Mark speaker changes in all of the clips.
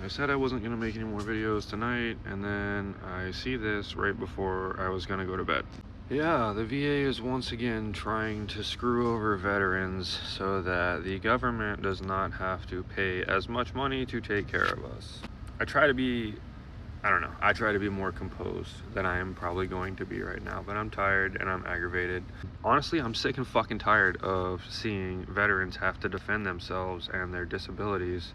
Speaker 1: I said I wasn't gonna make any more videos tonight, and then I see this right before I was gonna go to bed. Yeah, the VA is once again trying to screw over veterans so that the government does not have to pay as much money to take care of us. I try to be more composed than I am probably going to be right now, but I'm tired and I'm aggravated. Honestly, I'm sick and fucking tired of seeing veterans have to defend themselves and their disabilities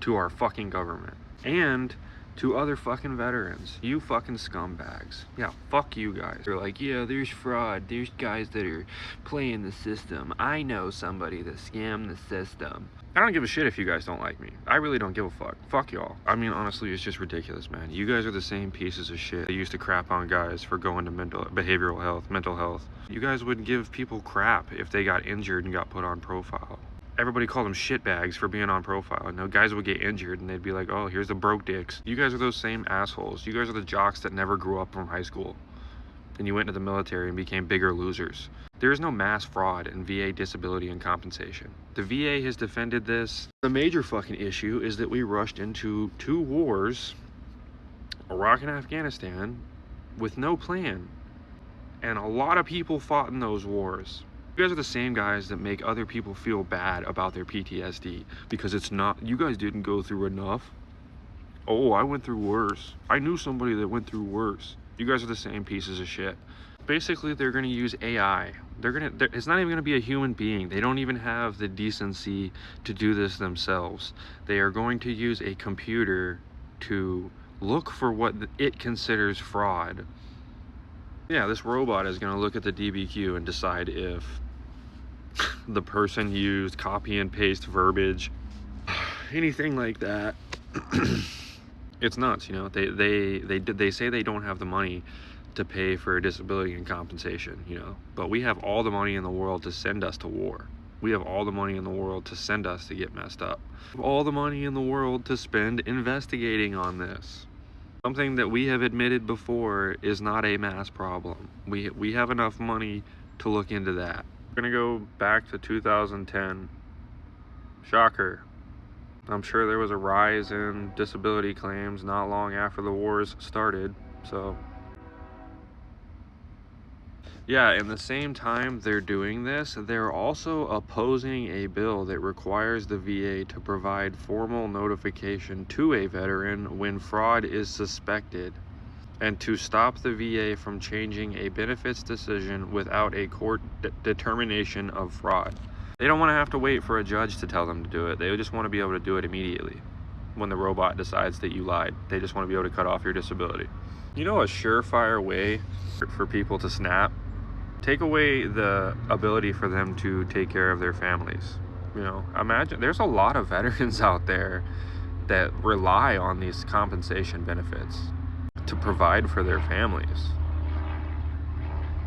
Speaker 1: to our fucking government and to other fucking veterans. You fucking scumbags. Yeah, fuck you guys. They're like, yeah, there's fraud. There's guys that are playing the system. I know somebody that scammed the system. I don't give a shit if you guys don't like me. I really don't give a fuck. Fuck y'all. I mean, honestly, it's just ridiculous, man. You guys are the same pieces of shit that used to crap on guys for going to behavioral health, mental health. You guys would give people crap if they got injured and got put on profile. Everybody called them shitbags for being on profile. You know, guys would get injured and they'd be like, oh, here's the broke dicks. You guys are those same assholes. You guys are the jocks that never grew up from high school. And you went into the military and became bigger losers. There is no mass fraud in VA disability and compensation. The VA has defended this. The major fucking issue is that we rushed into 2 wars, Iraq and Afghanistan, with no plan. And a lot of people fought in those wars. You guys are the same guys that make other people feel bad about their PTSD because it's not, you guys didn't go through enough. Oh, I went through worse. I knew somebody that went through worse. You guys are the same pieces of shit. Basically, they're gonna use AI. It's not even gonna be a human being. They don't even have the decency to do this themselves. They are going to use a computer to look for what it considers fraud. Yeah, this robot is gonna look at the DBQ and decide if the person used copy and paste verbiage, anything like that. It's nuts, you know. They say they don't have the money to pay for disability and compensation, you know, but we have all the money in the world to send us to war. We have all the money in the world to send us to get messed up. We have all the money in the world to spend investigating on this. Something that we have admitted before is not a mass problem. We have enough money to look into that. We're gonna go back to 2010. Shocker. I'm sure there was a rise in disability claims not long after the wars started, so. Yeah, in the same time they're doing this, they're also opposing a bill that requires the VA to provide formal notification to a veteran when fraud is suspected, and to stop the VA from changing a benefits decision without a court determination of fraud. They don't want to have to wait for a judge to tell them to do it. They just want to be able to do it immediately. When the robot decides that you lied, they just want to be able to cut off your disability. You know, a surefire way for people to snap? Take away the ability for them to take care of their families. You know, imagine there's a lot of veterans out there that rely on these compensation benefits to provide for their families.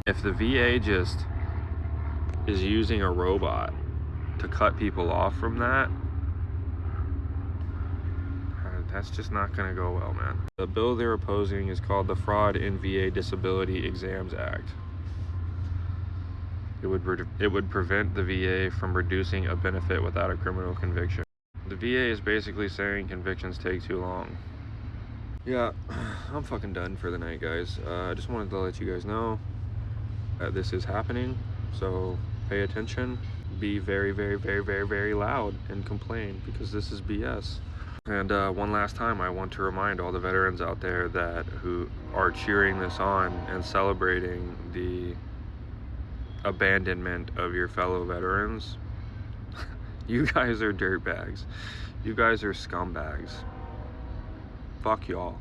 Speaker 1: If the VA just is using a robot to cut people off from that, that's just not going to go well, man. The bill they're opposing is called the Fraud in VA Disability Exams Act. It would prevent the VA from reducing a benefit without a criminal conviction. The VA is basically saying convictions take too long. Yeah, I'm fucking done for the night, guys. I just wanted to let you guys know that this is happening, so pay attention. Be very, very, very, very, very loud and complain, because this is BS. And one last time, I want to remind all the veterans out there who are cheering this on and celebrating the abandonment of your fellow veterans. You guys are dirtbags. You guys are scumbags. Fuck y'all.